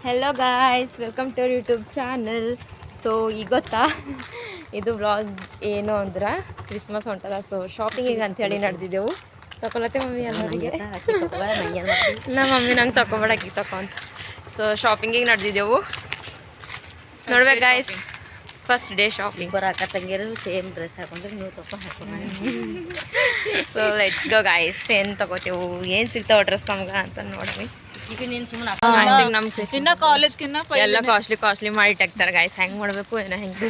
Hello guys, welcome to YouTube channel. So ಈಗ ಗೊತ್ತಾ ಇದು ವ್ಲಾಗ್ ಏನು ಅಂದ್ರೆ ಕ್ರಿಸ್ಮಸ್ ಹೊಂಟದ. ಸೊ ಶಾಪಿಂಗಿಗೆ ಅಂಥೇಳಿ ನಡೆದಿದ್ದೆವು. ತಗೊಳತ್ತೆ ಮಮ್ಮಿ ಎಲ್ಲರಿಗೆ. ನಮ್ಮ ಮಮ್ಮಿ ನಂಗೆ ತಗೊಬೇಡಕ್ಕೆ ತಗೊಂತ. ಸೊ ಶಾಪಿಂಗಿಗೆ ನಡೆದಿದ್ದೆವು. ನೋಡ್ಬೇಕು ಗಾಯ್ಸ್, ಫಸ್ಟ್ ಡೇ ಶಾಪಿಂಗ್. ಬರೋ ಅಕ್ಕ ತಂಗಿಯರು ಸೇಮ್ ಡ್ರೆಸ್ ಹಾಕೊಂಡ್ರೆ ನೀವು ಹಾಕೊಂಡು. So let's go guys. ಏನು ತಗೋತೇವು, ಏನು ಸಿಗ್ತಾವ ಡ್ರೆಸ್ ನಮ್ಗೆ ಅಂತ ನೋಡವಿ. ಎಲ್ಲ ಕಾಸ್ಟ್ಲಿ ಮಾಡಿ ಇಟ್ಟಾಕ್ತಾರೆ ಗಾಯ್ಸ್. ಹೆಂಗೆ ಮಾಡಬೇಕು ಏನೋ ಹೆಂಗೆ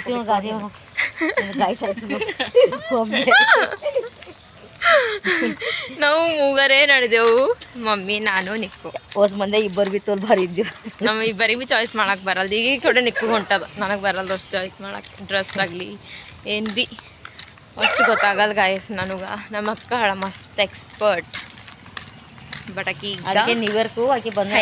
ನಾವು ಮೂಗರೇ ನಡೆದೆವು, ಮಮ್ಮಿ ನಾನು ನಿಕ್ಕು. ಹೊಸ ಮಂದಿ ಇಬ್ಬರು ಬಿ ತೋಲ್ ಭಾರಿ ಇದ್ದೀವಿ. ನಮ್ಮ ಇಬ್ಬರಿಗೆ ಬಿ ಚಾಯ್ಸ್ ಮಾಡಕ್ಕೆ ಬರಲ್ದು. ಈಗ ಥೋಡೆ ನಿಕ್ಕು ಹೊಂಟದ, ನನಗೆ ಬರಲ್ದು ಅಷ್ಟು ಚಾಯ್ಸ್ ಮಾಡಕ್ಕೆ. ಡ್ರೆಸ್ ಆಗಲಿ ಏನು ಬಿ ಅಷ್ಟು ಗೊತ್ತಾಗಲ್ಲ ಗಾಯ್ಸ್ ನನಗೆ. ನಮ್ಮ ಅಕ್ಕ ಹಳ ಮಸ್ತ್ ಎಕ್ಸ್ಪರ್ಟ್. ಬಟ್ ಆಕಿ ಈಗ ನ್ಯೂ ಇಯರ್ಕು ಆಕಿ ಬಂದ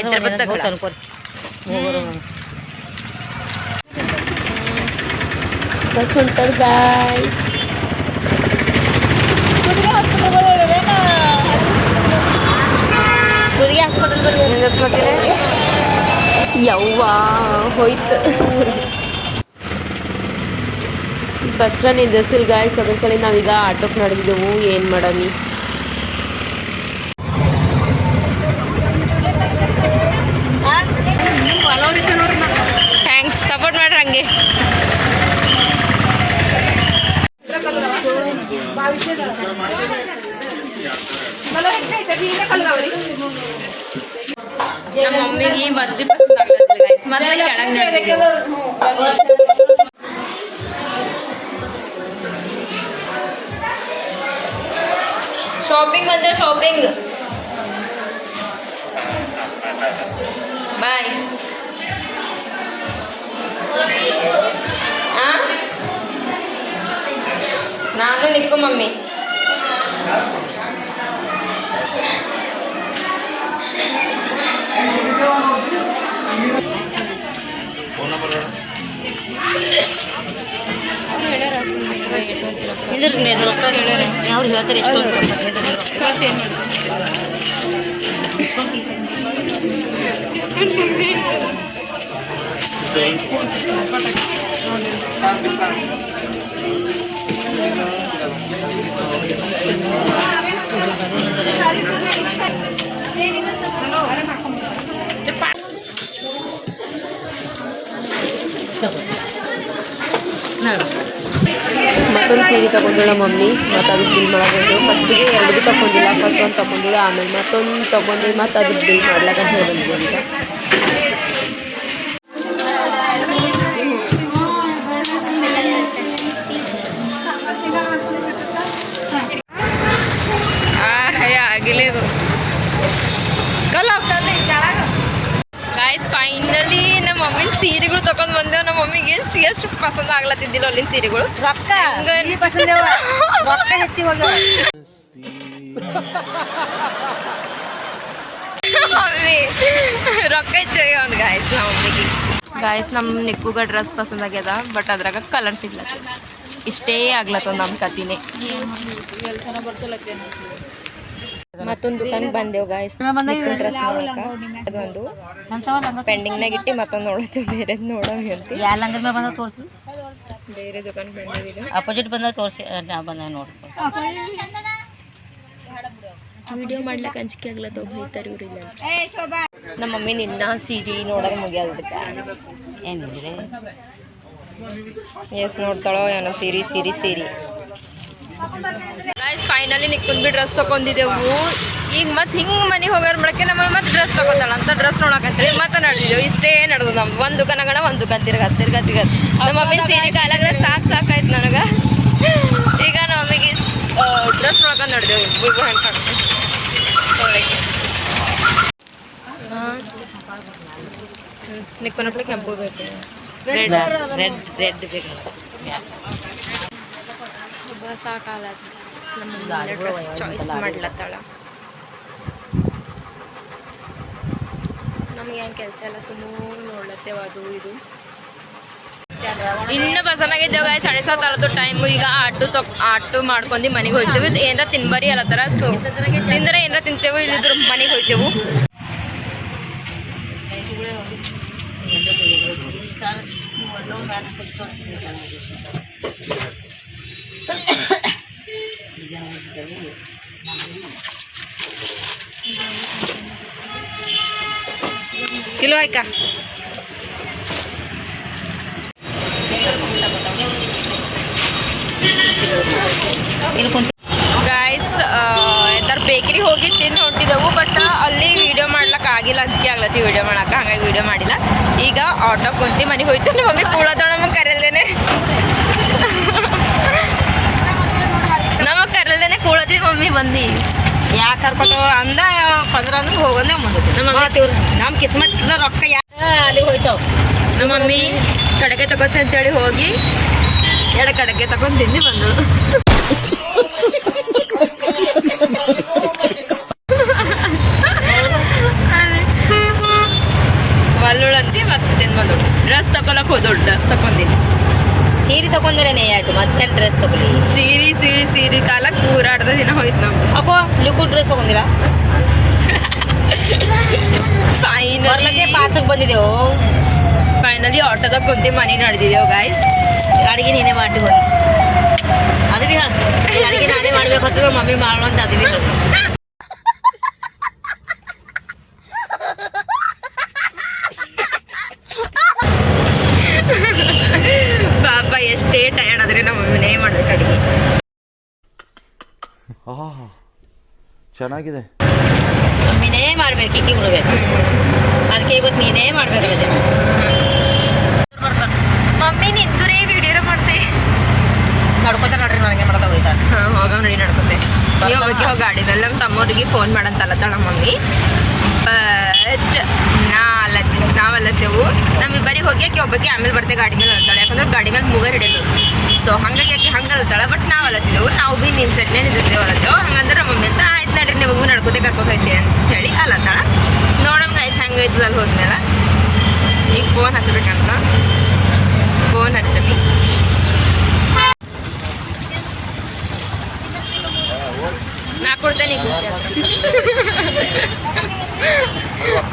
ಬಸ್ ಹೊಂಟದ ಗಾಯ್ಸ್. ಯವ್ವ ಹೋಯ್ತು ಬಸ್ರಲ್ಲಿ ನಿಂದಿರ್ಸಿಲ್ ಗಾಯ್ಸ್. ಅದ್ರ ಸಲ ನಾವೀಗ ಆಟೋಕ್ಕೆ ನಡೆದಿದ್ದೆವು. ಏನು ಮಾಡಮಿ, ಥ್ಯಾಂಕ್ಸ್, ಸಪೋರ್ಟ್ ಮಾಡ್ರಿ ಹಂಗೆ. ನಮ್ಮ ಮಮ್ಮಿಗೆ ಮದ್ವೆ ಪಸಂದ್ ಆಗ್ಲತ್ತಿಲ್ಲ ಗೈಸ್. ಮತ್ತೆ ಕೆಳಗೆ ನಡೆದಿದ್ದೆವು. ಶಾಪಿಂಗ್ ಅಂದ್ರೆ ಶಾಪಿಂಗ್. ಬಾಯ್. ನಾನು ನಿಕ್ಕು ಮಮ್ಮಿ. ಅವ್ರು ಹೇಳ್ತಾರೆ ಎಷ್ಟು ಮತ್ತೊಂದು ಸೀರೆ ತಗೊಂಡಿಲ್ಲ ಮಮ್ಮಿ. ಮತ್ತು ಅದು ಬಿಲ್ ಮಾಡಬೇಕು. ಫಸ್ಟಿಗೆ ಎರಡು ಭೀ ತಗೊಂಡಿಲ್ಲ. ಫಸ್ಟ್ ಒಂದು ತಗೊಂಡಿಲ್ಲ, ಆಮೇಲೆ ಮತ್ತೊಂದು ತಗೊಂಡು ಮತ್ತು ಅದು ಬಿಲ್ ಮಾಡ್ಲಾಕ ಹೇಳಿದ್ವಿ. ಈಗ ಆಗಿಲ್ಲ ಗಾಯ್ಸ್. ಫೈನಲಿ ನಮ್ಮ ಮಮ್ಮಿನ ಸೀರೆಗಳು ತಗೊಂಡ್ ಬಂದೇವು. ನಮ್ಮ ಮಮ್ಮಿಗೆ ಎಷ್ಟು ಪಸಂದ ಆಗ್ಲತ್ತಿದ್ದಿಲ್ಲ ಅಲ್ಲಿನ ಸೀರೆಗಳು. ರೊಕ್ಕ ಪಸಂದ ರೊಕ್ಕ ಹೆಚ್ಚಿ ಹೋಗ್ಯಾವ ಮಮ್ಮಿ, ರೊಕ್ಕ ಹೆಚ್ಚಾಗ ಒಂದು ಗಾಯ್ಸ್. ನಮ್ಮ ಮಮ್ಮಿಗೆ ಗಾಯ್ಸ್ ನಮ್ಮ ನಿಕ್ಕುಗ ಡ್ರೆಸ್ ಪಸಂದ್ ಆಗ್ಯದ. ಬಟ್ ಅದ್ರಾಗ ಕಲರ್ ಸಿಗ್ಲತ್ತ. ಇಷ್ಟೇ ಆಗ್ಲತ್ತದ ನಮ್ಮ ಕತಿನೇ. ಮತ್ತೊಂದು ದುಕಾನ್ ಬಂದೇವು ಗಾಯ್ಸ್. ಡ್ರೆಸ್ ಅದೊಂದು ಪೆಂಡಿಂಗ್ನಾಗ ಇಟ್ಟು ಮತ್ತೊಂದು ನೋಡತ್ತೀವಿ. ಬೇರೆದು ನೋಡವಿ ಅಂತ ಯಾವ ಲಂಗದ ಮೇಲೆ ಬಂದ ತೋರಿಸಿ. ಬೇರೆ ದುಕಾನ್ ಬಂದೇವಿ. ಅಪೋಸಿಟ್ ಬಂದ ತೋರಿಸಿ ಬಂದ ನೋಡಿ. ವಿಡಿಯೋ ಮಾಡ್ಲಿಕ್ಕೆ ಅಂಜಿಕೆ ಆಗ್ಲತ್ತವ, ಬೈತಾರೆ ಇವ್ರಿಲ್ಲ. ನಮ್ಮ ಮಮ್ಮಿ ನಿನ್ನ ಸೀರೆ ನೋಡೋಕೆ ಮುಗಿಯೋದಕ್ಕೆ ಏನಿದ್ರೆ ಎಸ್ ನೋಡ್ತಾಳೋ ಏನೋ ಸೀರೆ ಗಾಯ್ಸ್. ಫೈನಲಿ ನಿಕ್ಕುಂದ್ ಬಿ ಡ್ರೆಸ್ ತಗೊಂಡಿದ್ದೆವು. ಈಗ ಮತ್ತೆ ಹಿಂಗೆ ಮನೆಗೆ ಹೋಗೋರ್ ಬಳಕೆ ನಮ್ಮ ಮತ್ತೆ ಡ್ರೆಸ್ ತಗೋತಾಳ ಅಂತ ಡ್ರೆಸ್ ನೋಡಕಂತೇಳಿ ಮತ್ತೆ ನಡೆದಿದ್ದೆವು. ಇಷ್ಟೇ ನಡೆದು ನಮ್ದು. ಒಂದು ದುಕಾನಗಣ ಒಂದು ದುಕಾನ್ ತಿರ್ಗ ನಮ್ಮ ಮಮ್ಮಿ ಸೀರೆ ಕಾಲಾಗ್ರೆ ಸಾಕಾಯ್ತು ನನಗೆ. ಈಗ ನಮ್ಮ ಮಮ್ಮಿಗೆ ಡ್ರೆಸ್ ನೋಡ್ಕೊಂಡು ನಡೆದೆವು. ಈಗ ಹೆಂಗೆ ಕಾಣುತ್ತೆ ನಿಕ್ಕೋನಪ್ಲೆ ಕೆಂಪು ಬೇಕು, ರೆಡ್ ಬೇಕಲ್ಲ. ಸಾಕಾಲ ಡ್ರೆಸ್ ಚಾಯ್ಸ್ ಮಾಡ್ಲತ್ತಾಳ. ನಮಗೆ ಏನು ಕೆಲಸ ಎಲ್ಲ ಸುಮ್ಮನೆ ನೋಡ್ಲತ್ತೇವ ಅದು ಇದು. ಇನ್ನು ಬಸನಾಗಿದ್ದೇವೆ ಗಾಯ್ಸ್. 7:30 ಟೈಮು. ಈಗ ಆಟೋ ಮಾಡ್ಕೊಂಡು ಮನೆಗೆ ಹೋಗ್ತೇವೆ. ಏನಾರ ತಿನ್ಬರಿ ಅಲ್ಲತ್ತಾರ. ಸೊ ತಿಂದರೆ ಏನಾರ ತಿಂತೇವೆ, ಇಲ್ಲಿದ್ರು ಮನೆಗೆ ಹೋಗ್ತೇವೆ. ಕಿಲೋ ಆಯ್ಕಾ ಗಾಯ್ಸ್ ಎಲ್ಲರ ಬೇಕರಿ ಹೋಗಿ ತಿಂದು ಹೊಂಟಿದ್ದೆವು ಬಟ್ ಅಲ್ಲಿ ವಿಡಿಯೋ ಮಾಡ್ಲಿಕ್ಕೆ ಆಗಿಲ್ಲ ಅಂಜಿಕೆ ಆಗ್ಲತ್ತಿ ವಿಡಿಯೋ ಮಾಡಕ್ಕೆ ಹಂಗಾಗಿ ವಿಡಿಯೋ ಮಾಡಿಲ್ಲ ಈಗ ಆಟೋ ಕುಂತಿ ಮನೆಗೆ ಹೋಯ್ತು ನಮ್ಮ ಮಮ್ಮಿ ಕೂಳದೊಳಮ್ಮ ಕರೆಯಲ್ದೇನೆ ನಮಗೆ ಕರೆಯಲ್ದೇನೆ ಕೂಳತಿದ್ ಮಮ್ಮಿ ಬಂದು ಯಾಕೆ ಕರ್ಕೊಂಡು ಅಂದ 15 ಅಂದ್ರೆ ಹೋಗೋದೇ ಮುಂದೆ ನಮ್ಮ ಕಿಸ್ಮತ್ ರೊಕ್ಕ ಅಲ್ಲಿ ಹೋಯ್ತಾವ ನಮ್ಮ ಮಮ್ಮಿ ಕಡೆಗೆ ತಗೋತೆ ಅಂತೇಳಿ ಹೋಗಿ ಎರಡು ಕಡೆಗೆ ತಗೊಂಡು ತಿಂದು ಬಂದಳು ಬಲ್ಲುಳಂತಿ ಮತ್ತೆ ತಿಂದು ಬಂದಳು ಡ್ರೆಸ್ ತಗೊಳಕ್ ಹೋದಳು ಡ್ರೆಸ್ ತಗೊಂಡಿನಿ ಸೀರೆ ತಗೊಂಡ್ರೇನೆ ಆಯ್ತು ಮತ್ತೆ ಡ್ರೆಸ್ ತಗೊಳ್ಳಿ ಸೀರೆ ಕಾಲಕ್ಕೆ ಪೂರಾಡ್ದ ದಿನ ಹೋಯ್ತು ನಮ್ಗೆ ಅಪ್ಪೋ ಲಿಕ್ವಿಡ್ ಡ್ರೆಸ್ ತಗೊಂಡಿರಾ ಫೈನಲಿ ಪಾಚಕ್ ಬಂದಿದ್ದೆವು ಫೈನಲಿ ಆಟೋದಾಗ ಕುಂತಿ ಮನೆ ನಡೆದಿದ್ದೆವು ಗಾಯ್ಸ್ ಅಡಿಗೆ ನೀನೇ ಮಾಡಿ ಹೋಗಿ ಅದು ಭೀ ಅಡಿಗೆ ನಾನೇ ಮಾಡ್ಬೇಕು ಅಂತಂದ್ರೆ ಮಮ್ಮಿ ಮಾಡುವ ಅಂತ ಅದು ಭೀ ಪಾಪ ಎಷ್ಟೇ ಟಯರ್ಡ್ ಆದ್ರೆ ನಮ್ಮ ಮಮ್ಮೀನೇ ಮಾಡ್ಬೇಕು ಅಡಿಗೆ ಚೆನ್ನಾಗಿದೆ ಮಮ್ಮಿನೇ ಮಾಡ್ಬೇಕು ಇಕ್ಕಿ ಬಿಡ್ಬೇಕು ಅದಕ್ಕೆ ಇವತ್ತು ನೀನೇ ಮಾಡ್ಬೇಕಾಗಿದೆ ಮಮ್ಮಿ ನಿಂತುರೇ ವಿಡಿಯೋ ಮಾಡ್ತೆ ನಡ್ಕೋತ ನೋಡ್ರಿ ನನಗೆ ಮಾಡ್ತಾ ಹೋಯ್ತಾ ಹಾಂ ಹೋಗ ನೋಡಿ ನಡ್ಕೊತೆ ನೀವು ಹೋಗಿ ಹೋಗಿ ಗಾಡಿ ಮೇಲೆ ನಮ್ಮ ತಮ್ಮವ್ರಿಗೆ ಫೋನ್ ಮಾಡಂತಲ್ಲತ್ತಾಳ ನಮ್ಮ ಮಮ್ಮಿ ಬಟ್ ನಾವಲ್ಲತ್ತೇವು ನಮ್ಮಿಬ್ಬರಿಗೆ ಹೋಗಿ ಆಕೆ ಒಬ್ಬಕ್ಕೆ ಆಮೇಲೆ ಬರ್ತೆ ಗಾಡಿ ಮೇಲೆ ಅಲ್ತಾಳೆ ಯಾಕಂದ್ರೆ ಗಾಡಿ ಮೇಲೆ ಮೂಗರ್ ಹಿಡಿಯೋದು ಸೊ ಹಾಗಾಗಿ ಆಕೆ ಹಂಗೆ ಅಲ್ತಾಳೆ ಬಟ್ ನಾವು ಅಲ್ಲತ್ತಿದ್ದೆವು ನಾವು ಭೀ ನಿನ್ನ ಸೆಟ್ನೇ ನಿಂತಿರ್ತೇವೆ ಅಲ್ಲತ್ತೇವು ಹಂಗಂದ್ರೆ ನಮ್ಮ ಮಮ್ಮಿ ಅಂತ ಆಯ್ತು ನಡ್ರಿ ನಿಮಗೂ ನಡ್ಕೋತೆ ಕರ್ಕೊಂಡು ಹೋಯ್ತೆ ಅಂತ ಹೇಳಿ ಅಲ್ಲತ್ತಾಳ ನೋಡಮ್ ಗೈಸ್ ಹೆಂಗೆ ಐತದ ಅಲ್ಲಿ ಹೋದ್ಮೇಲೆ ಈಗ ಫೋನ್ ಹಚ್ಚಬೇಕಂತ ಫೋನ್ ಹಚ್ಚಬಿ ನಾ ಕೊಡ್ತೇನೆ ಈಗ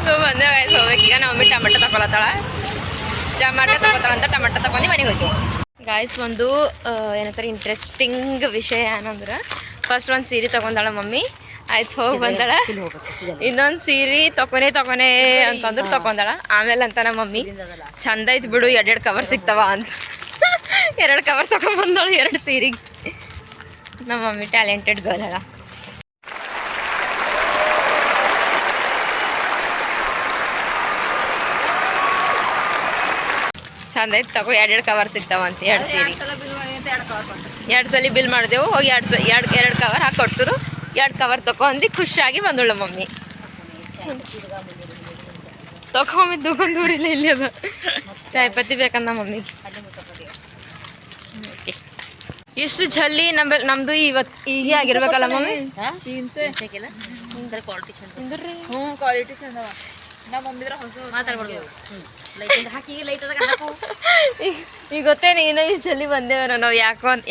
ಸೊ ಬಂದೆ ಗಾಯ್ಸ್ ಹೋಗ್ಬೇಕು ಈಗ ನಮ್ಮ ಮಮ್ಮಿ ಟೊಮೆಟೊ ತಗೊಳತ್ತಾಳ ಅಂತ ಟೊಮೆಟೊ ತಗೊಂಡು ಮನೆಗೆ ಹೋಗ್ತೀವಿ ಗಾಯ್ಸ್ ಒಂದು ಏನಂತಾರೆ ಇಂಟ್ರೆಸ್ಟಿಂಗ್ ವಿಷಯ ಏನಂದ್ರೆ ಫಸ್ಟ್ ಒಂದು ಸೀರೆ ತಗೊಂಡಾಳ ಮಮ್ಮಿ ಆಯ್ತು ಹೋಗಿ ಬಂದಾಳ ಇನ್ನೊಂದು ಸೀರೆ ತಗೊನೆ ಅಂತಂದ್ರೆ ತಗೊಂಡಾಳ ಆಮೇಲೆ ಅಂತ ನಮ್ಮ ಮಮ್ಮಿ ಚಂದ ಐತೆ ಬಿಡು 2 ಕವರ್ ಸಿಗ್ತಾವ ಅಂತ 2 ಕವರ್ ತಗೊಂಡ್ಬಂದಾಳು 2 ಸೀರೆಗೆ ನಮ್ಮ ಮಮ್ಮಿ ಟ್ಯಾಲೆಂಟೆಡ್ ಗರ್ಲ್ ಅಲ್ಲ ಚಂದ ಐತೆ ತಗೋ 2 ಕವರ್ ಸಿಗ್ತಾವ ಅಂತ 2 ಸೀರೆ 2 ಸಲ ಬಿಲ್ ಮಾಡಿದೆವು ಹೋಗಿ 2 ಕವರ್ ಹಾಕಿ ಕೊಟ್ಟರು 2 ಕವರ್ ತಗೊಂಡು ಖುಷಿಯಾಗಿ ಬಂದಳು ಮಮ್ಮಿ ತಗೊಂಬಿದ್ದು ಊರಿಲ್ಲ ಇಲ್ಲಿ ಅದ ಚಾಯ್ ಪತ್ತಿ ಬೇಕಂದ ಮಮ್ಮಿಗೆ ಇಷ್ಟು ಜಲ್ದಿ ನಮ್ದು ಇವತ್ತು ಹೀಗೆ ಆಗಿರ್ಬೇಕಲ್ಲ ಮಮ್ಮಿ ಕ್ವಾಲಿಟಿ ಚಂದವ ನಮ್ಮ ಮಮ್ಮಿದ್ರ ಹೊಸ ಮಾತಾಡ್ಬಾರ್ದು ಈಗ ಗೊತ್ತೇನೆ ಏನೋ ಇಷ್ಟು ಜಲ್ದಿ ಬಂದೇವ ನಾವು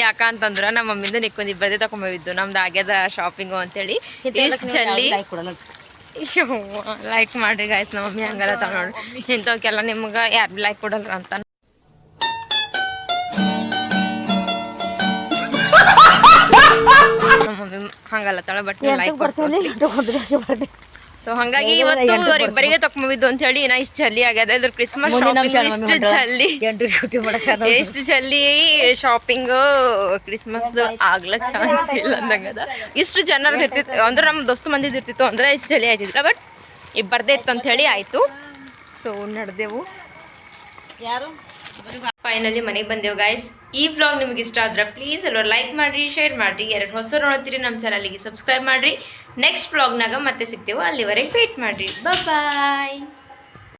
ಯಾಕ ಅಂತಂದ್ರೆ ನಮ್ಮ ಮಮ್ಮಿಂದ ನಿಕ್ಕೊಂದು ಇಬ್ಬರದೇ ತಗೊಂಡ್ಬಂದಿದ್ದು ನಮ್ದು ಆಗ್ಯದ ಶಾಪಿಂಗು ಅಂತೇಳಿ ಇಷ್ಟು ಜಲ್ದಿ ಲೈಕ್ ಮಾಡ್ರಿ ಗಾಯ್ತು ನಮ್ಮ ಮಮ್ಮಿ ಹಂಗಾರ ತಗೊಂಡು ಇಂಥವಕ್ಕೆಲ್ಲ ನಿಮ್ಗೆ ಯಾರು ಬಿ ಲೈಕ್ ಕೊಡಲ್ರ ಅಂತ ನಮ್ಮ ಮಮ್ಮಿ ಹಂಗಲ್ಲ ತಳ ಬಟ್ ಲೈಕ್ ಕೊಡ್ತೀವಿ ಸೊ ಹಂಗಾಗಿ ಇವತ್ತು ಇವರಿಬ್ಬರಿಗೆ ತಗೊಂಬಿದ್ದು ಅಂತ ಹೇಳಿ ನಾ ಇಷ್ಟು ಜಲ್ದಿ ಆಗ್ಯದ ಇದ್ರ ಕ್ರಿಸ್ಮಸ್ ಎಷ್ಟು ಜಲ್ದಿ ಶಾಪಿಂಗ್ ಕ್ರಿಸ್ಮಸ್ ಆಗ್ಲಕ್ ಚಾನ್ಸ್ ಇಲ್ಲ ಅಂದಂಗದ ಇಷ್ಟು ಜನರದ್ದು ಇರ್ತಿತ್ತು ಅಂದ್ರೆ ನಮ್ಮ ದೋಸ್ತು ಮಂದಿದ್ ಇರ್ತಿತ್ತು ಅಂದ್ರೆ ಇಷ್ಟು ಜಲ್ದಿ ಆಯ್ತಿದ್ರ ಬಟ್ ಇಬ್ಬರದೇ ಇತ್ತು ಅಂತ ಹೇಳಿ ಆಯ್ತು ಸೊ ನಡೆದೆವು ಯಾರು ಫೈನಲಿ ಮನೆಗೆ ಬಂದೆವು ಗಾಯ್ಸ್ ಈ ವ್ಲಾಗ್ ನಿಮಗೆ ಇಷ್ಟ ಆದ್ರೆ ಪ್ಲೀಸ್ ಎಲ್ಲರೂ ಲೈಕ್ ಮಾಡಿರಿ ಶೇರ್ ಮಾಡಿರಿ ಯಾರು ಹೊಸ ನೋಡ್ತೀರಿ ನಮ್ಮ ಚಾನಲ್ಗೆ ಸಬ್ಸ್ಕ್ರೈಬ್ ಮಾಡಿರಿ ನೆಕ್ಸ್ಟ್ ವ್ಲಾಗ್ನಾಗ ಮತ್ತೆ ಸಿಗ್ತೇವೆ ಅಲ್ಲಿವರೆಗೆ ವೇಟ್ ಮಾಡಿರಿ ಬಾಯ್